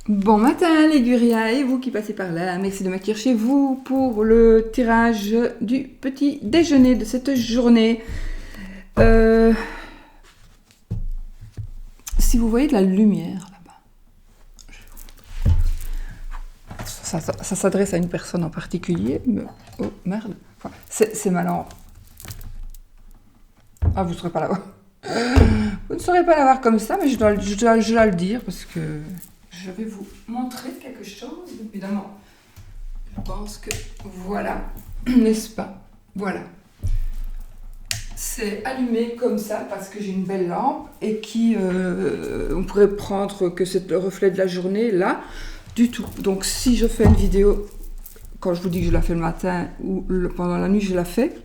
Bon matin les Gurias et vous qui passez par là, merci de m'accueillir chez vous pour le tirage du petit déjeuner de cette journée. Si vous voyez de la lumière là-bas, ça s'adresse à une personne en particulier, mais oh merde, enfin, c'est ma lampe. Ah, vous ne saurez pas la voir. Vous ne saurez pas la voir comme ça, mais je dois le dire parce que je vais vous montrer quelque chose, évidemment. Je pense que voilà, n'est-ce pas? Voilà. C'est allumé comme ça parce que j'ai une belle lampe et qui, on pourrait prendre que c'est le reflet de la journée, là, du tout. Donc si je fais une vidéo, quand je vous dis que je la fais le matin ou pendant la nuit, je la fais.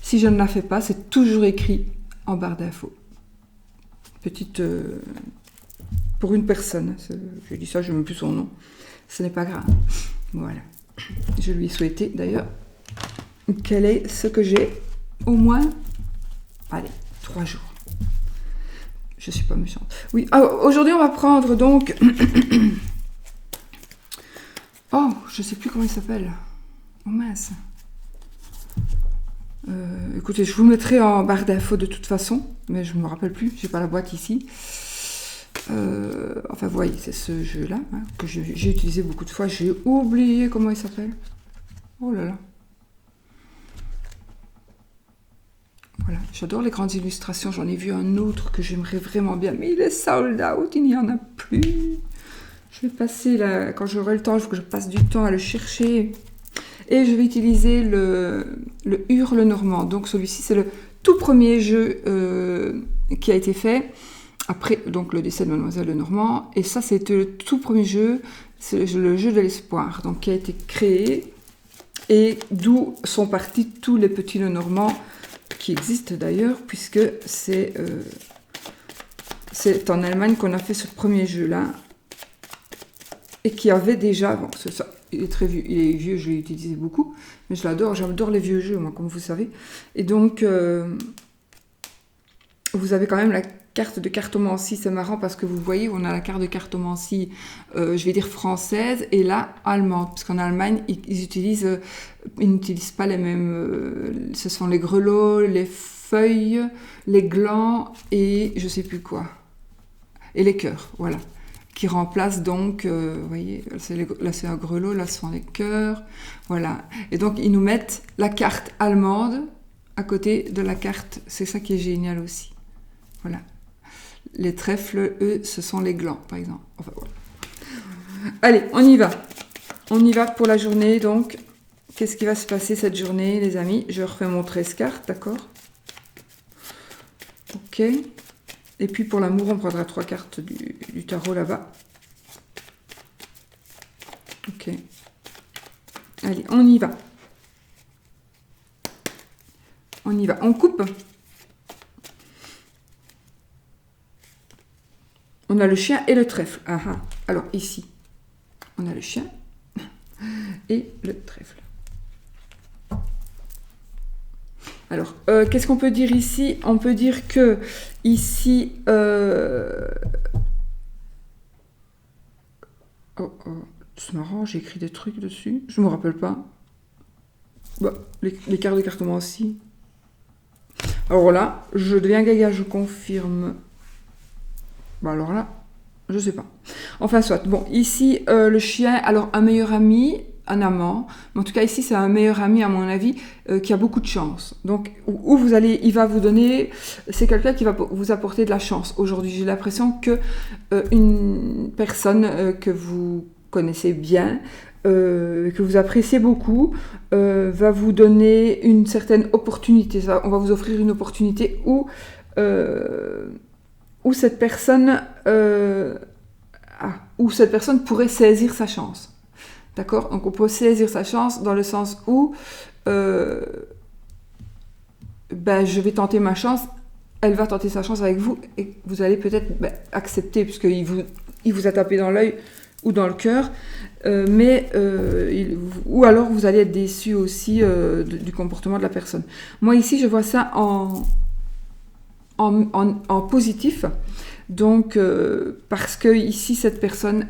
Si je ne la fais pas, c'est toujours écrit en barre d'infos. Petite... pour une personne. Je dis ça, je ne sais même plus son nom. Ce n'est pas grave. Voilà. Je lui ai souhaité d'ailleurs quel est ce que j'ai au moins, allez, 3 jours. Je ne suis pas méchante. Oui, aujourd'hui on va prendre donc... oh, je ne sais plus comment il s'appelle. Oh mince. Écoutez, je vous le mettrai en barre d'infos de toute façon, mais je ne me rappelle plus, j'ai pas la boîte ici. Enfin, vous voyez, c'est ce jeu-là hein, que j'ai utilisé beaucoup de fois. J'ai oublié comment il s'appelle. Oh là là. Voilà, j'adore les grandes illustrations. J'en ai vu un autre que j'aimerais vraiment bien, mais il est sold out, il n'y en a plus. Je vais passer là, quand j'aurai le temps, il faut que je passe du temps à le chercher. Et je vais utiliser le Hurle Normand. Donc celui-ci, c'est le tout premier jeu qui a été fait après donc le décès de Mademoiselle Lenormand. Et ça, c'était le tout premier jeu, c'est le jeu de l'espoir, donc qui a été créé et d'où sont partis tous les petits Lenormand qui existent d'ailleurs, puisque c'est en Allemagne qu'on a fait ce premier jeu-là et qui avait déjà... Bon, c'est ça. Il est très vieux, il est vieux, je l'ai utilisé beaucoup, mais je l'adore, j'adore les vieux jeux, moi, comme vous savez. Et donc, vous avez quand même la carte de cartomancie, c'est marrant parce que vous voyez, on a la carte de cartomancie, je vais dire française, et là, allemande, parce qu'en Allemagne, ils n'utilisent pas les mêmes, ce sont les grelots, les feuilles, les glands, et je sais plus quoi, et les cœurs, voilà. Qui remplace donc, vous voyez, là c'est un grelot, là ce sont les cœurs, voilà. Et donc ils nous mettent la carte allemande à côté de la carte, c'est ça qui est génial aussi. Voilà. Les trèfles, eux, ce sont les glands, par exemple. Enfin, voilà. Allez, on y va. On y va pour la journée, donc. Qu'est-ce qui va se passer cette journée, les amis? Je refais mon 13 cartes, d'accord? Ok. Et puis pour l'amour, on prendra 3 cartes du tarot là-bas. Ok. Allez, on y va. On y va. On coupe. On a le chien et le trèfle. Ah, ah. Alors ici, on a le chien et le trèfle. Alors, qu'est-ce qu'on peut dire ici? On peut dire que ici, c'est marrant, j'ai écrit des trucs dessus. Je me rappelle pas. Bah, les cartes de cartomancie. Alors là, je deviens gaga, je confirme. Bah alors là, je sais pas. Enfin, soit. Bon, ici, le chien, alors un meilleur ami, un amant, mais en tout cas ici c'est un meilleur ami à mon avis qui a beaucoup de chance. Donc où vous allez, il va vous donner, c'est quelqu'un qui va vous apporter de la chance. Aujourd'hui j'ai l'impression que une personne que vous connaissez bien, que vous appréciez beaucoup, va vous donner une certaine opportunité. On va vous offrir une opportunité où cette personne pourrait saisir sa chance. D'accord? Donc on peut saisir sa chance dans le sens où je vais tenter ma chance, elle va tenter sa chance avec vous et vous allez peut-être accepter puisqu'il vous a tapé dans l'œil ou dans le cœur, ou alors vous allez être déçu aussi du comportement de la personne. Moi ici je vois ça en positif, donc parce que ici cette personne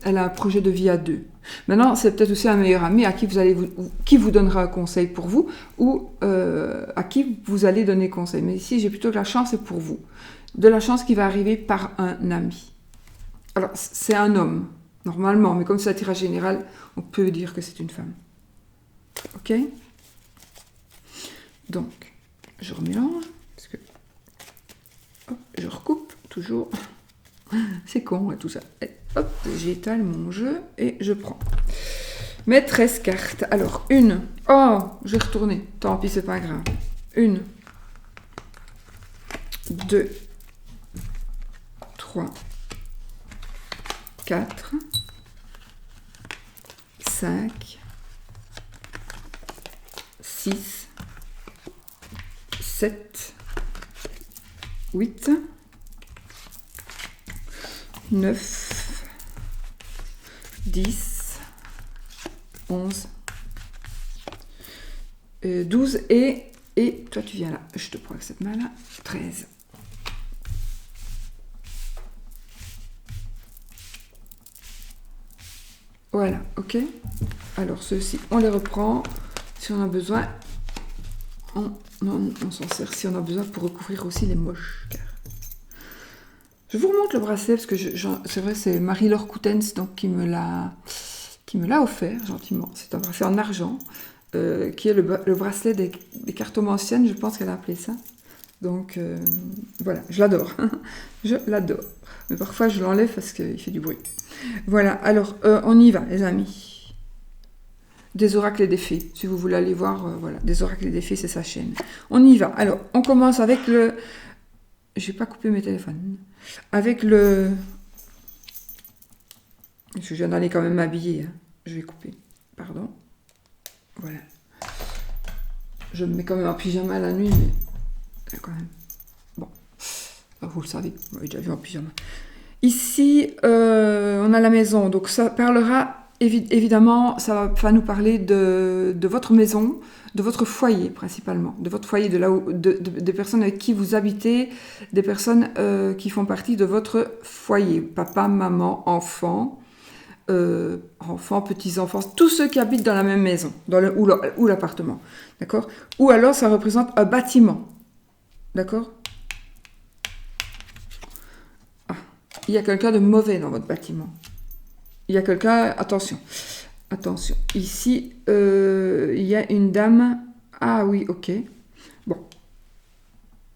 Elle a un projet de vie à deux. Maintenant, c'est peut-être aussi un meilleur ami à qui qui vous donnera un conseil pour vous ou à qui vous allez donner conseil. Mais ici, j'ai plutôt que la chance est pour vous. De la chance qui va arriver par un ami. Alors, c'est un homme, normalement, mais comme c'est un tirage général, on peut dire que c'est une femme. Ok? Donc, je remélange, parce que hop, je recoupe toujours. C'est con, tout ça. Et hop, j'étale mon jeu et je prends mes 13 cartes. Alors, une. Oh, je vais retourner. Tant pis, c'est pas grave. Une. 2. 3. 4. 5. 6. 7. 8. 9, 10, 11, 12 et toi tu viens là. Je te prends avec cette main là. 13. Voilà, ok. Alors ceux-ci, on les reprend. Si on a besoin, on s'en sert si on a besoin pour recouvrir aussi les moches. Je vous remonte le bracelet parce que c'est vrai, c'est Marie-Laure Coutens donc, qui me l'a offert gentiment. C'est un bracelet en argent qui est le bracelet des cartomanciennes, je pense qu'elle a appelé ça. Donc voilà, je l'adore. Je l'adore. Mais parfois je l'enlève parce qu'il fait du bruit. Voilà, alors on y va les amis. Des oracles et des fées. Si vous voulez aller voir, voilà, des oracles et des fées, c'est sa chaîne. On y va. Alors, on commence avec le... J'ai pas coupé mes téléphones. Avec le... Je viens d'aller quand même m'habiller. Hein. Je vais couper. Pardon. Voilà. Je me mets quand même en pyjama la nuit, mais... Quand même. Bon. Vous le savez. Vous m'avez déjà vu en pyjama. Ici, on a la maison. Donc, ça parlera... Évidemment, ça va nous parler de votre maison, de votre foyer principalement, de votre foyer, des personnes avec qui vous habitez, des personnes qui font partie de votre foyer, papa, maman, enfants, petits-enfants, tous ceux qui habitent dans la même maison ou l'appartement, d'accord? Ou alors ça représente un bâtiment, d'accord? Ah, il y a quelqu'un de mauvais dans votre bâtiment. Il y a quelqu'un, attention, ici, il y a une dame, ah oui, ok, bon,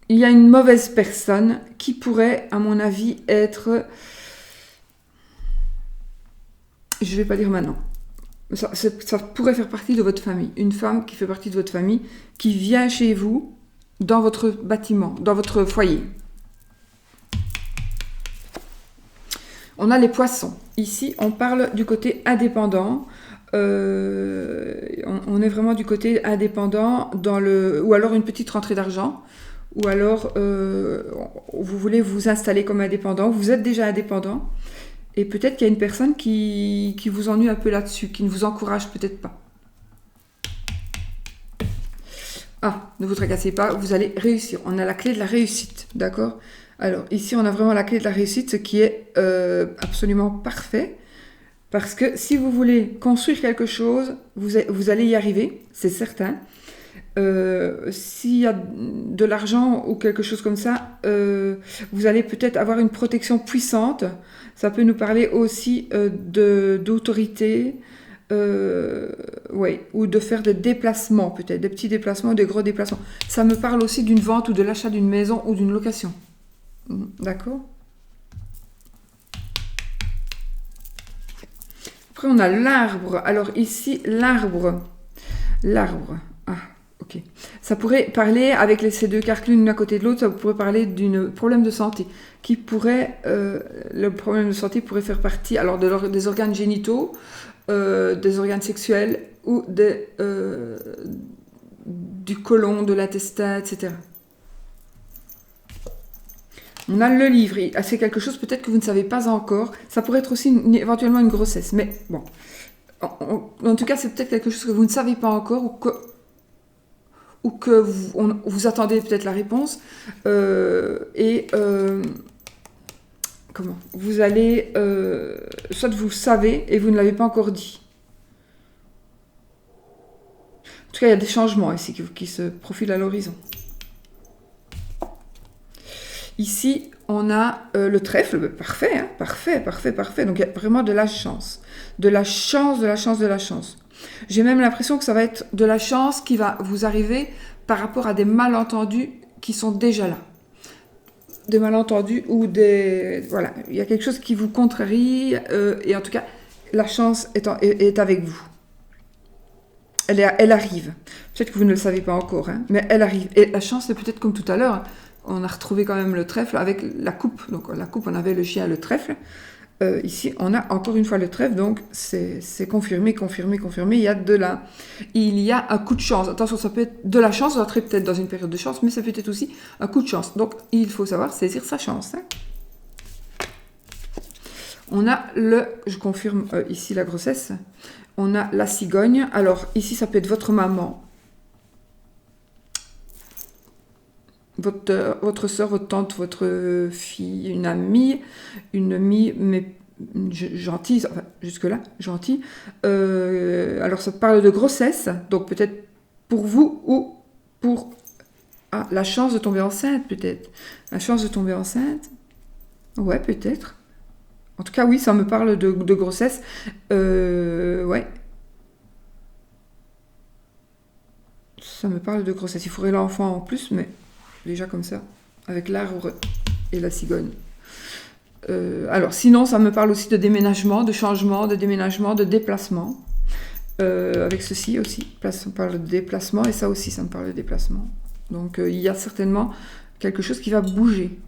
il y a une mauvaise personne qui pourrait, à mon avis, être, je ne vais pas dire maintenant, ça pourrait faire partie de votre famille, une femme qui fait partie de votre famille, qui vient chez vous, dans votre bâtiment, dans votre foyer. On a les poissons. Ici, on parle du côté indépendant. On est vraiment du côté indépendant ou alors une petite rentrée d'argent. Ou alors, vous voulez vous installer comme indépendant. Vous êtes déjà indépendant. Et peut-être qu'il y a une personne qui vous ennuie un peu là-dessus, qui ne vous encourage peut-être pas. Ah, ne vous tracassez pas, vous allez réussir. On a la clé de la réussite, d'accord ? Alors, ici, on a vraiment la clé de la réussite, ce qui est absolument parfait. Parce que si vous voulez construire quelque chose, vous allez y arriver, c'est certain. S'il y a de l'argent ou quelque chose comme ça, vous allez peut-être avoir une protection puissante. Ça peut nous parler aussi d'autorité, ou de faire des déplacements, peut-être, des petits déplacements, des gros déplacements. Ça me parle aussi d'une vente ou de l'achat d'une maison ou d'une location. D'accord. Après, on a l'arbre. Alors ici, l'arbre. Ah, ok. Ça pourrait parler, avec ces deux cartes l'une à côté de l'autre, ça pourrait parler d'un problème de santé. Le problème de santé pourrait faire partie alors des organes génitaux, des organes sexuels ou du côlon, de l'intestin, etc. On a le livre, c'est quelque chose peut-être que vous ne savez pas encore. Ça pourrait être aussi éventuellement une grossesse, mais bon. En tout cas, c'est peut-être quelque chose que vous ne savez pas encore ou que vous attendez peut-être la réponse. comment? Vous allez... soit vous savez et vous ne l'avez pas encore dit. En tout cas, il y a des changements ici qui se profilent à l'horizon. Ici, on a le trèfle. Parfait, hein, parfait, parfait, parfait. Donc, il y a vraiment de la chance. De la chance, de la chance, de la chance. J'ai même l'impression que ça va être de la chance qui va vous arriver par rapport à des malentendus qui sont déjà là. Des malentendus ou des... Voilà, il y a quelque chose qui vous contrarie. Et en tout cas, la chance est avec vous. Elle arrive. Peut-être que vous ne le savez pas encore, hein, mais elle arrive. Et la chance, c'est peut-être comme tout à l'heure. On a retrouvé quand même le trèfle avec la coupe. Donc la coupe, on avait le chien, le trèfle. Ici, on a encore une fois le trèfle. Donc c'est confirmé, confirmé, confirmé. Il y a un coup de chance. Attention, ça peut être de la chance. On va peut-être dans une période de chance, mais ça peut être aussi un coup de chance. Donc il faut savoir saisir sa chance. Hein. On a je confirme ici la grossesse. On a la cigogne. Alors, ici, ça peut être votre maman, votre soeur, votre tante, votre fille, une amie, mais gentille, enfin, jusque-là, gentille. Alors, ça parle de grossesse, donc peut-être pour vous ou pour... Ah, la chance de tomber enceinte, peut-être. La chance de tomber enceinte. Ouais, peut-être. En tout cas, oui, ça me parle de grossesse. Ouais. Ça me parle de grossesse. Il faudrait l'enfant en plus, mais déjà comme ça, avec l'arbre et la cigogne. Alors, sinon, ça me parle aussi de déménagement, de changement, de déménagement, de déplacement. Avec ceci aussi, ça me parle de déplacement, et ça aussi, ça me parle de déplacement. Donc, il y a certainement quelque chose qui va bouger.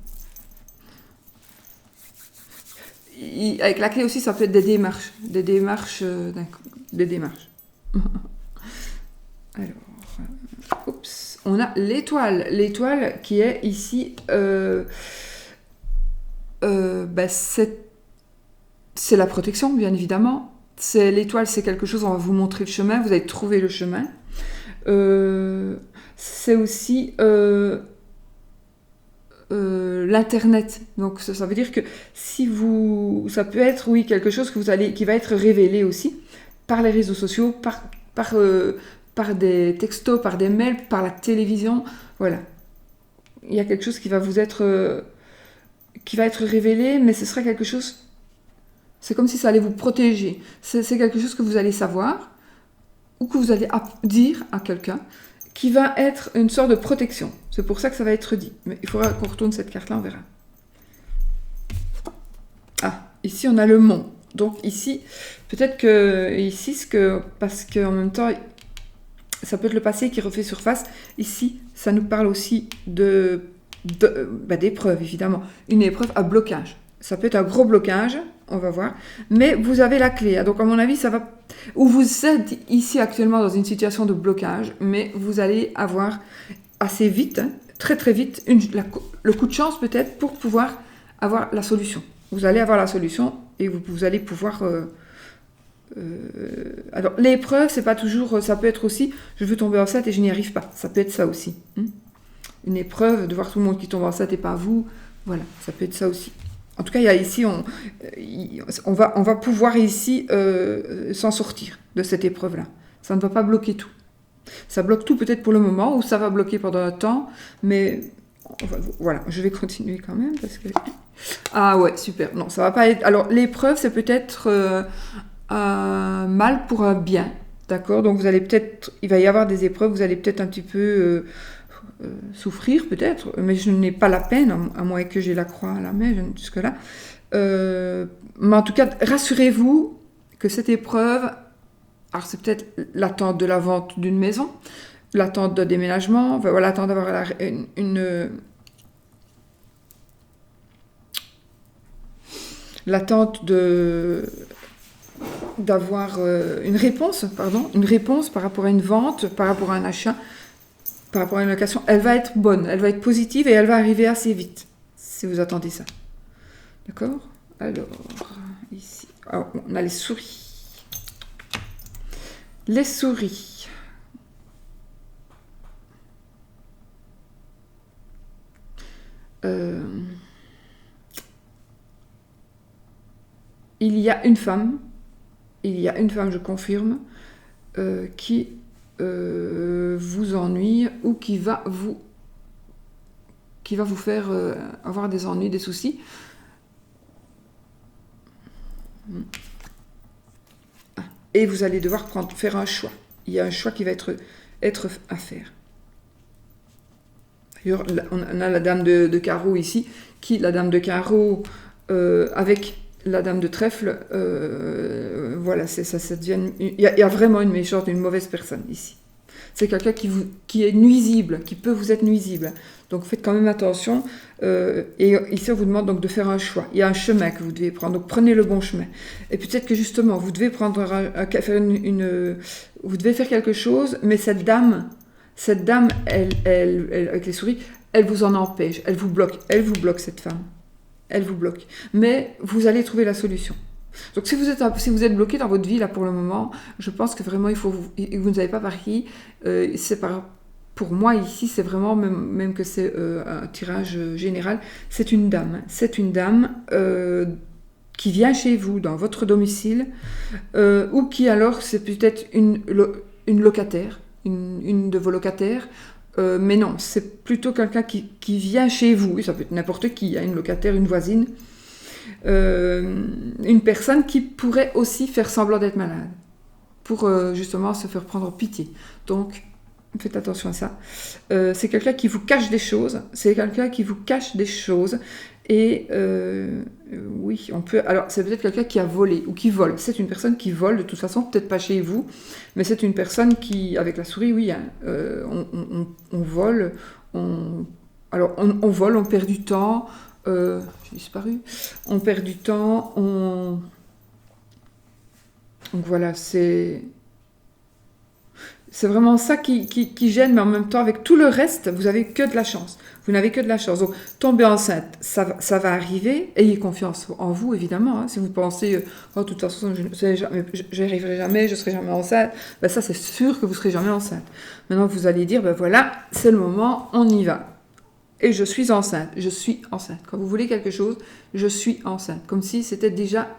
Avec la clé aussi, ça peut être des démarches. Des démarches. Alors, oups. On a l'étoile. L'étoile qui est ici. C'est la protection, bien évidemment. L'étoile, c'est quelque chose, on va vous montrer le chemin. Vous allez trouver le chemin. C'est aussi... l'internet. Donc ça veut dire que ça peut être quelque chose qui va être révélé aussi par les réseaux sociaux, par des textos, par des mails, par la télévision. Voilà, il y a quelque chose qui va être révélé, mais ce sera quelque chose. C'est comme si ça allait vous protéger. C'est quelque chose que vous allez savoir ou que vous allez dire à quelqu'un, qui va être une sorte de protection. C'est pour ça que ça va être dit. Mais il faudra qu'on retourne cette carte-là, on verra. Ah, ici on a le mont. Donc ici, peut-être que ici, parce qu'en même temps, ça peut être le passé qui refait surface. Ici, ça nous parle aussi d'épreuve, évidemment. Une épreuve à blocage. Ça peut être un gros blocage, on va voir. Mais vous avez la clé. Donc à mon avis, ça va... Ou vous êtes ici actuellement dans une situation de blocage, mais vous allez avoir assez vite, hein, très très vite, le coup de chance peut-être pour pouvoir avoir la solution. Vous allez avoir la solution et vous allez pouvoir... Alors l'épreuve, c'est pas toujours... Ça peut être aussi, je veux tomber enceinte et je n'y arrive pas. Ça peut être ça aussi. Hein. Une épreuve, de voir tout le monde qui tombe enceinte et pas vous. Voilà, ça peut être ça aussi. En tout cas, il y a ici, on va pouvoir ici s'en sortir de cette épreuve-là. Ça ne va pas bloquer tout. Ça bloque tout peut-être pour le moment, ou ça va bloquer pendant un temps, mais voilà, je vais continuer quand même parce que... Ah ouais, super. Non, ça va pas être... Alors, l'épreuve, c'est peut-être un mal pour un bien, d'accord? Donc, il va y avoir des épreuves, vous allez peut-être un petit peu... souffrir peut-être, mais je n'ai pas la peine, à moins que j'ai la croix à la main jusque-là. Mais en tout cas, rassurez-vous que cette épreuve, alors c'est peut-être l'attente de la vente d'une maison, l'attente de déménagement, enfin, voilà, l'attente d'avoir l'attente d'avoir une réponse par rapport à une vente, par rapport à un achat, par rapport à une location, elle va être bonne, elle va être positive et elle va arriver assez vite, si vous attendez ça. D'accord? Alors, ici, on a les souris. Les souris. il y a une femme, je confirme, qui vous ennuie ou qui va vous faire avoir des ennuis, des soucis. Et vous allez devoir faire un choix. Il y a un choix qui va être à faire. D'ailleurs, on a la dame de carreau ici, la dame de carreau avec la dame de trèfle, voilà, ça devient... Il y a vraiment une méchante, une mauvaise personne ici. C'est quelqu'un qui est nuisible, qui peut vous être nuisible. Donc faites quand même attention. Et ici, on vous demande donc de faire un choix. Il y a un chemin que vous devez prendre. Donc prenez le bon chemin. Et peut-être que justement, vous devez vous devez faire quelque chose, mais cette dame, elle, avec les souris, elle vous en empêche. Elle vous bloque, cette femme. Elle vous bloque. Mais vous allez trouver la solution. Donc si vous êtes bloqué dans votre vie là pour le moment, je pense que vraiment vous n'avez pas pari. Pour moi ici, c'est vraiment même que c'est un tirage général. C'est une dame. C'est une dame qui vient chez vous dans votre domicile ou qui alors c'est peut-être une locataire, une de vos locataires. Mais non, c'est plutôt quelqu'un qui vient chez vous. Et ça peut être n'importe qui, une locataire, une voisine. Une personne qui pourrait aussi faire semblant d'être malade pour justement se faire prendre pitié. Donc, faites attention à ça. C'est quelqu'un qui vous cache des choses. Et oui, on peut... Alors, c'est peut-être quelqu'un qui a volé ou qui vole. C'est une personne qui vole, de toute façon, peut-être pas chez vous, mais c'est une personne qui, avec la souris, oui, on vole. Alors, on vole, on perd du temps. J'ai disparu. On perd du temps. Donc voilà, c'est vraiment ça qui gêne, mais en même temps, avec tout le reste, vous n'avez que de la chance. Vous n'avez que de la chance. Donc, tomber enceinte, ça va arriver. Ayez confiance en vous, évidemment. Hein. Si vous pensez, de toute façon, je n'y arriverai jamais, je ne serai jamais enceinte, ben ça, c'est sûr que vous ne serez jamais enceinte. Maintenant, vous allez dire, ben voilà, c'est le moment, on y va. Et je suis enceinte. Quand vous voulez quelque chose, je suis enceinte. Comme si c'était déjà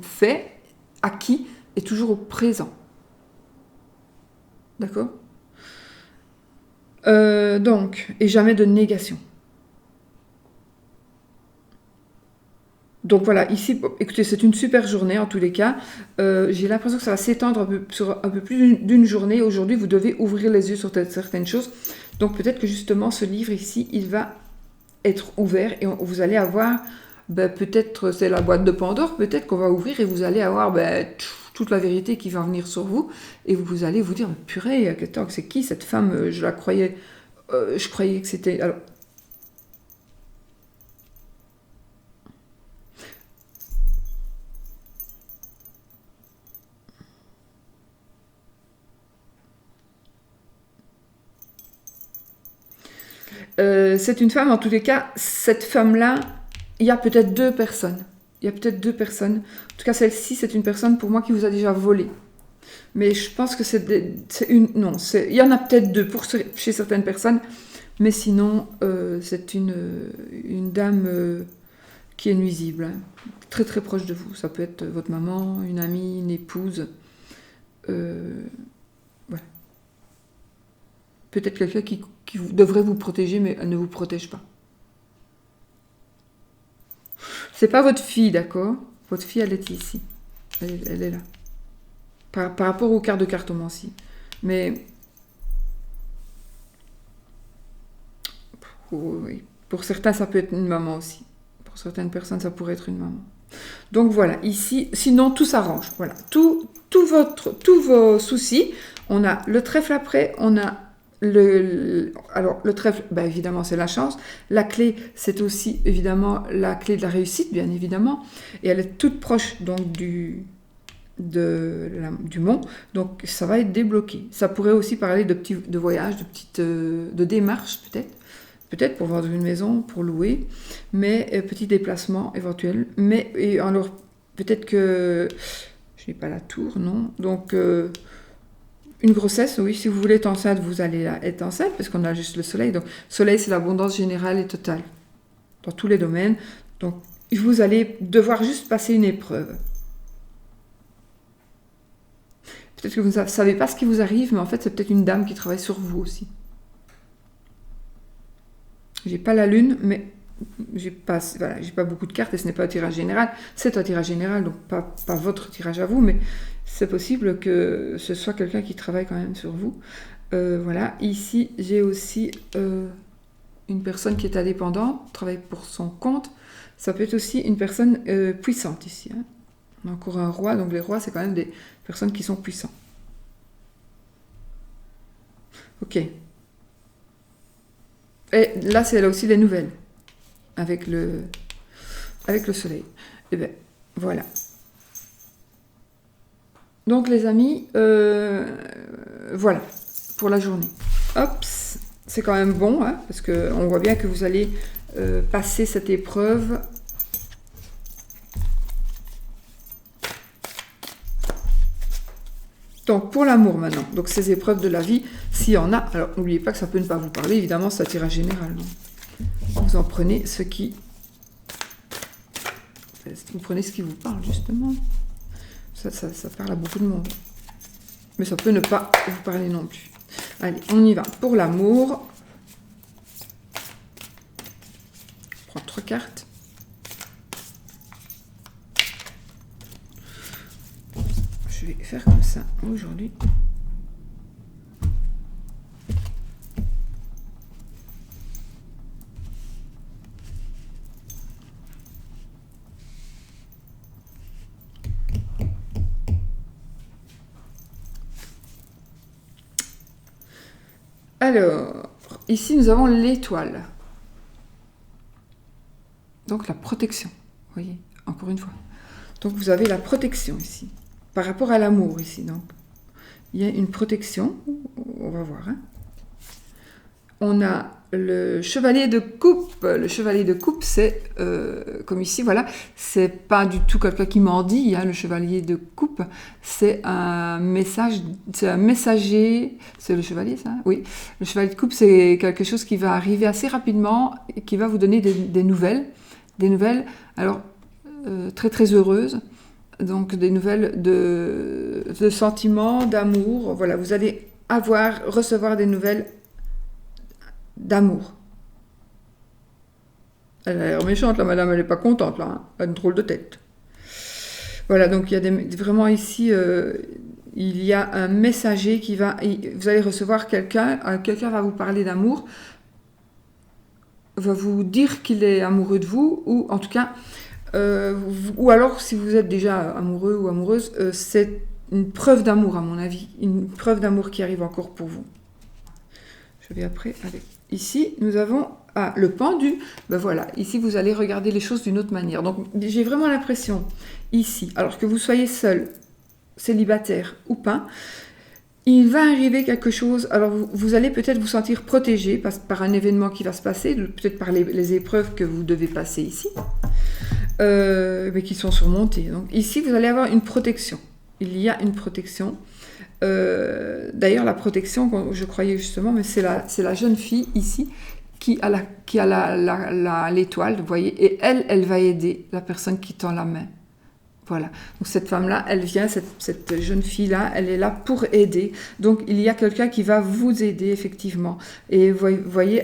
fait, acquis, et toujours au présent. D'accord ? Donc, et jamais de négation. Donc voilà, ici, écoutez, c'est une super journée en tous les cas. J'ai l'impression que ça va s'étendre sur un peu plus d'une journée. Aujourd'hui, vous devez ouvrir les yeux sur certaines choses. Donc peut-être que justement, ce livre ici, il va être ouvert et vous allez avoir, peut-être c'est la boîte de Pandore, peut-être qu'on va ouvrir et vous allez avoir toute la vérité qui va venir sur vous. Et vous allez vous dire, purée, c'est qui cette femme ? Je croyais que c'était... Alors, c'est une femme, en tous les cas, cette femme-là, il y a peut-être deux personnes. En tout cas, celle-ci, c'est une personne pour moi qui vous a déjà volé. Mais je pense que il y en a peut-être deux chez certaines personnes, mais sinon, c'est une dame qui est nuisible, hein, très très proche de vous. Ça peut être votre maman, une amie, une épouse. Voilà. Peut-être quelqu'un qui devrait vous protéger, mais elle ne vous protège pas. C'est pas votre fille, d'accord ? Votre fille, elle est ici. Elle est là. Par rapport aux cartes de cartomancie. Mais oui, pour certains, ça peut être une maman aussi. Pour certaines personnes, ça pourrait être une maman. Donc voilà, ici, sinon tout s'arrange. Voilà, tous vos soucis. On a le trèfle après, on a alors le trèfle, évidemment c'est la chance. La clé, c'est aussi évidemment la clé de la réussite, bien évidemment. Et elle est toute proche donc du mont, donc ça va être débloqué. Ça pourrait aussi parler de voyages, de démarches peut-être pour vendre une maison, pour louer, mais petit déplacement éventuel. Et alors peut-être que je n'ai pas la tour, non. Donc une grossesse, oui, si vous voulez être enceinte, vous allez être enceinte, parce qu'on a juste le soleil. Donc, le soleil, c'est l'abondance générale et totale, dans tous les domaines. Donc, vous allez devoir juste passer une épreuve. Peut-être que vous ne savez pas ce qui vous arrive, mais en fait, c'est peut-être une dame qui travaille sur vous aussi. J'ai pas la lune, mais j'ai pas beaucoup de cartes et ce n'est pas un tirage général. C'est un tirage général, donc pas votre tirage à vous, mais c'est possible que ce soit quelqu'un qui travaille quand même sur vous. Voilà, ici, j'ai aussi une personne qui est indépendante, travaille pour son compte. Ça peut être aussi une personne puissante ici. Hein. On a encore un roi, donc les rois, c'est quand même des personnes qui sont puissantes. Ok. Et là, c'est là aussi les nouvelles, avec le soleil. Et bien, voilà. Donc, les amis, voilà, pour la journée. Hop, c'est quand même bon, hein, parce qu'on voit bien que vous allez passer cette épreuve. Donc, pour l'amour maintenant, donc ces épreuves de la vie, s'il y en a, alors n'oubliez pas que ça peut ne pas vous parler, évidemment, c'est un tirage général. Vous en prenez ce qui... Vous prenez ce qui vous parle, justement. Ça parle à beaucoup de monde. Mais ça peut ne pas vous parler non plus. Allez, on y va. Pour l'amour, je prends 3 cartes. Je vais faire comme ça aujourd'hui. Alors, ici nous avons l'étoile. Donc la protection. Vous voyez, encore une fois. Donc vous avez la protection ici. Par rapport à l'amour ici, donc. Il y a une protection. On va voir. Hein. On a le chevalier de coupe. Le chevalier de coupe, c'est, comme ici, voilà, c'est pas du tout quelqu'un qui mendie, hein, le chevalier de coupe. C'est un message, c'est un messager. C'est le chevalier, ça? Oui. Le chevalier de coupe, c'est quelque chose qui va arriver assez rapidement et qui va vous donner des nouvelles. Des nouvelles, alors, très très heureuses. Donc, des nouvelles de sentiments, d'amour. Voilà, vous allez recevoir des nouvelles d'amour. Elle a l'air méchante, la madame, elle n'est pas contente, là. Hein. Elle a une drôle de tête. Voilà, donc il y a vraiment ici, il y a un messager qui va... Vous allez recevoir quelqu'un va vous parler d'amour, va vous dire qu'il est amoureux de vous, ou en tout cas... ou alors, si vous êtes déjà amoureux ou amoureuse, c'est une preuve d'amour, à mon avis. Une preuve d'amour qui arrive encore pour vous. Je vais après avec... Ici, nous avons le pendu. Ben voilà, ici, vous allez regarder les choses d'une autre manière. Donc, j'ai vraiment l'impression, ici, alors que vous soyez seul, célibataire ou pas, il va arriver quelque chose. Alors, vous allez peut-être vous sentir protégé par un événement qui va se passer, peut-être par les épreuves que vous devez passer ici. Mais qui sont surmontées. Donc ici, vous allez avoir une protection. Il y a une protection. D'ailleurs, la protection, je croyais justement, mais c'est la jeune fille ici qui a l'étoile, vous voyez, et elle va aider la personne qui tend la main. Voilà. Donc cette femme-là, elle vient, cette jeune fille-là, elle est là pour aider. Donc il y a quelqu'un qui va vous aider, effectivement. Et vous voyez,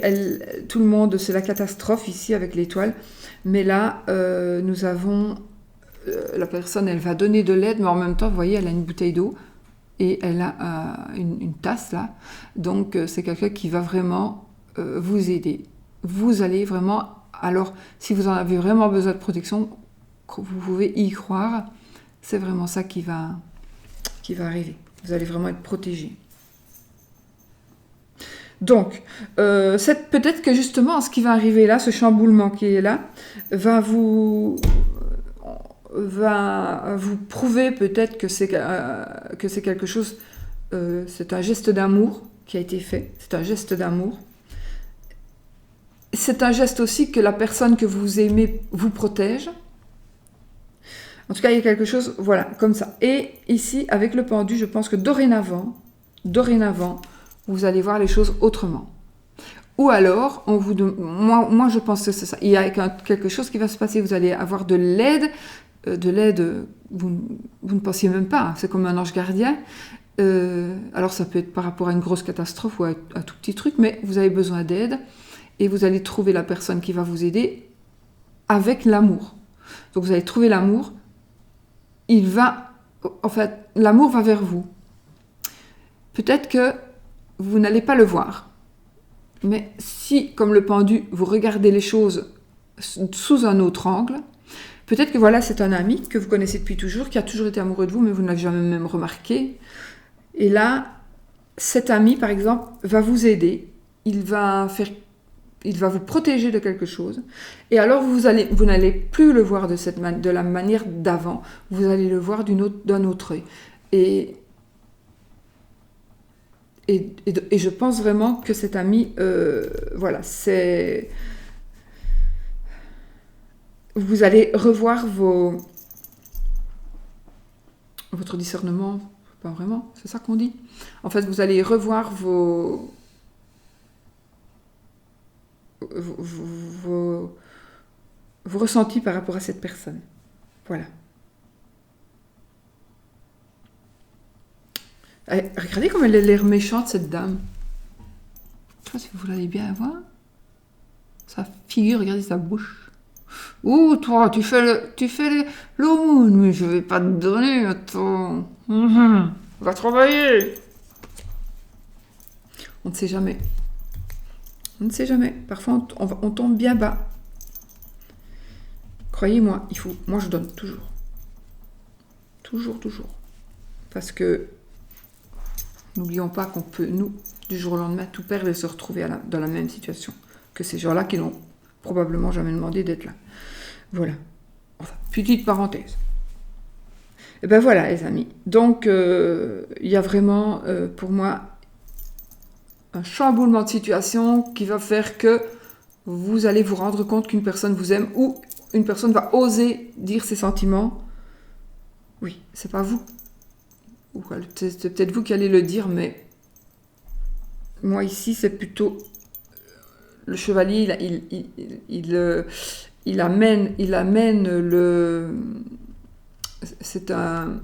tout le monde, c'est la catastrophe ici avec l'étoile. Mais là, nous avons... la personne, elle va donner de l'aide, mais en même temps, vous voyez, elle a une bouteille d'eau et elle a une tasse, là. Donc, c'est quelqu'un qui va vraiment vous aider. Vous allez vraiment... Alors, si vous en avez vraiment besoin de protection, vous pouvez y croire. C'est vraiment ça qui va arriver. Vous allez vraiment être protégé. Donc, peut-être que justement, ce qui va arriver là, ce chamboulement qui est là, va vous prouver peut-être que c'est quelque chose, c'est un geste d'amour qui a été fait, c'est un geste d'amour. C'est un geste aussi que la personne que vous aimez vous protège. En tout cas, il y a quelque chose, voilà, comme ça. Et ici, avec le pendu, je pense que dorénavant, vous allez voir les choses autrement. Ou alors, moi je pense que c'est ça. Il y a quelque chose qui va se passer, vous allez avoir de l'aide, vous ne pensiez même pas, c'est comme un ange gardien. alors ça peut être par rapport à une grosse catastrophe ou à un tout petit truc, mais vous avez besoin d'aide et vous allez trouver la personne qui va vous aider avec l'amour. Donc vous allez trouver l'amour, l'amour va vers vous. Peut-être que vous n'allez pas le voir, mais si, comme le pendu, vous regardez les choses sous un autre angle, peut-être que voilà, c'est un ami que vous connaissez depuis toujours, qui a toujours été amoureux de vous, mais vous ne l'avez jamais même remarqué. Et là, cet ami, par exemple, va vous aider. Il va vous protéger de quelque chose. Et alors, vous n'allez plus le voir de la manière d'avant. Vous allez le voir d'un autre œil. Et je pense vraiment que cet ami, voilà, c'est... Vous allez revoir votre discernement, pas vraiment, c'est ça qu'on dit. En fait, vous allez revoir vos ressentis par rapport à cette personne. Voilà. Regardez comme elle a l'air méchante, cette dame. Je sais pas si vous l'allez bien voir. Sa figure, regardez sa bouche. Ouh, toi, tu fais l'aumône, mais je vais pas te donner, attends. Va travailler. On ne sait jamais. On ne sait jamais. Parfois, on tombe bien bas. Croyez-moi, moi, je donne toujours. Toujours, toujours. Parce que n'oublions pas qu'on peut, nous, du jour au lendemain, tout perdre et se retrouver dans la même situation que ces gens-là qui n'ont probablement jamais demandé d'être là. Voilà. Enfin, petite parenthèse. Et ben voilà, les amis. Donc, il y a vraiment, pour moi, un chamboulement de situation qui va faire que vous allez vous rendre compte qu'une personne vous aime ou une personne va oser dire ses sentiments. Oui, c'est pas vous. C'est peut-être vous qui allez le dire, mais moi ici, c'est plutôt le chevalier, il amène le... C'est un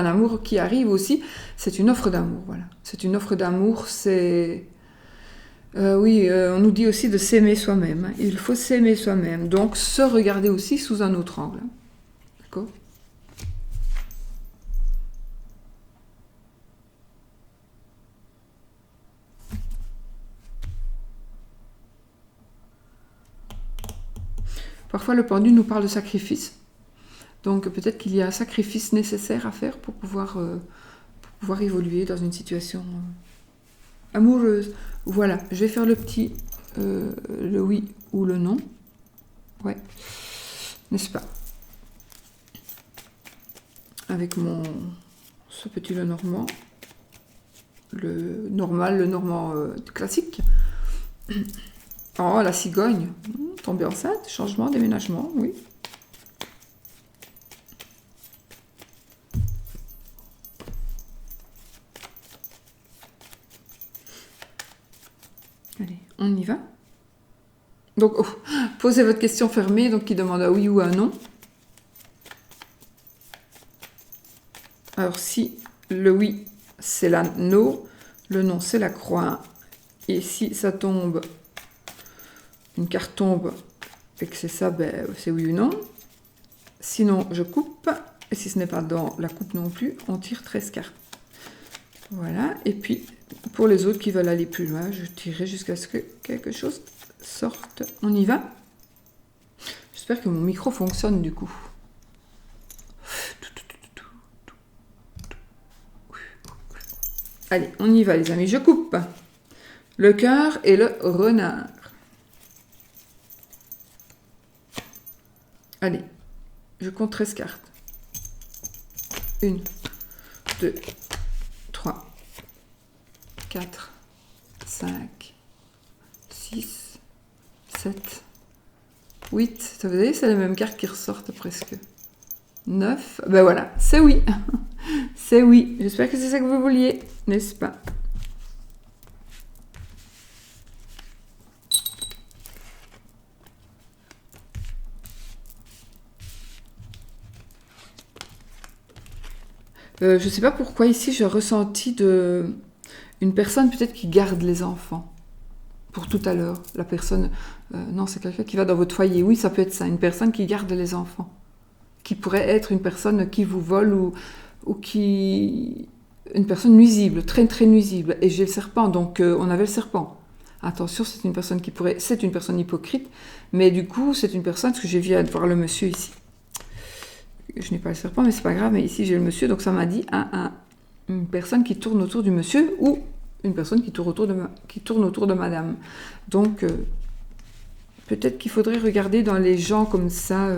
amour qui arrive aussi. C'est une offre d'amour, voilà. C'est une offre d'amour, c'est... on nous dit aussi de s'aimer soi-même. Hein. Il faut s'aimer soi-même. Donc, se regarder aussi sous un autre angle. Hein. D'accord ? Parfois, le pendu nous parle de sacrifice. Donc, peut-être qu'il y a un sacrifice nécessaire à faire pour pouvoir évoluer dans une situation amoureuse. Voilà, je vais faire le petit, le oui ou le non. Ouais, n'est-ce pas? Avec ce petit le normand. Le normand classique. Oh, la cigogne. Tombée enceinte, changement, déménagement, oui. Allez, on y va. Donc, posez votre question fermée, donc qui demande un oui ou un non. Alors, si le oui, c'est l'anneau, le non, c'est la croix, et si ça tombe, une carte tombe, et que c'est ça, ben, c'est oui ou non. Sinon, je coupe, et si ce n'est pas dans la coupe non plus, on tire 13 cartes. Voilà, et puis, pour les autres qui veulent aller plus loin, je tirerai jusqu'à ce que quelque chose sorte. On y va? J'espère que mon micro fonctionne du coup. Allez, on y va les amis, je coupe. Le cœur et le renard. Allez, je compte 13 cartes. 1, 2, 3, 4, 5, 6, 7, 8. Ça vous voyez, c'est les mêmes cartes qui ressortent presque. 9. Ben voilà, c'est oui. C'est oui. J'espère que c'est ça que vous vouliez, n'est-ce pas? Je ne sais pas pourquoi ici j'ai ressenti une personne peut-être qui garde les enfants. Pour tout à l'heure, la personne... non, c'est quelqu'un qui va dans votre foyer. Oui, ça peut être ça, une personne qui garde les enfants. Qui pourrait être une personne qui vous vole ou qui... Une personne nuisible, très très nuisible. Et j'ai le serpent, donc on avait le serpent. Attention, c'est une personne qui pourrait... C'est une personne hypocrite, mais du coup, c'est une personne... Parce que j'ai vu voir le monsieur ici. Je n'ai pas le serpent, mais c'est pas grave. Mais ici, j'ai le monsieur, donc ça m'a dit une personne qui tourne autour du monsieur ou une personne qui tourne autour de madame. Donc, peut-être qu'il faudrait regarder dans les gens comme ça,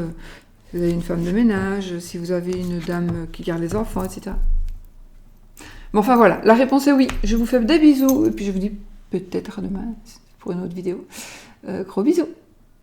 si vous avez une femme de ménage, si vous avez une dame qui garde les enfants, etc. Bon, enfin voilà, la réponse est oui. Je vous fais des bisous, et puis je vous dis peut-être à demain pour une autre vidéo. Gros bisous.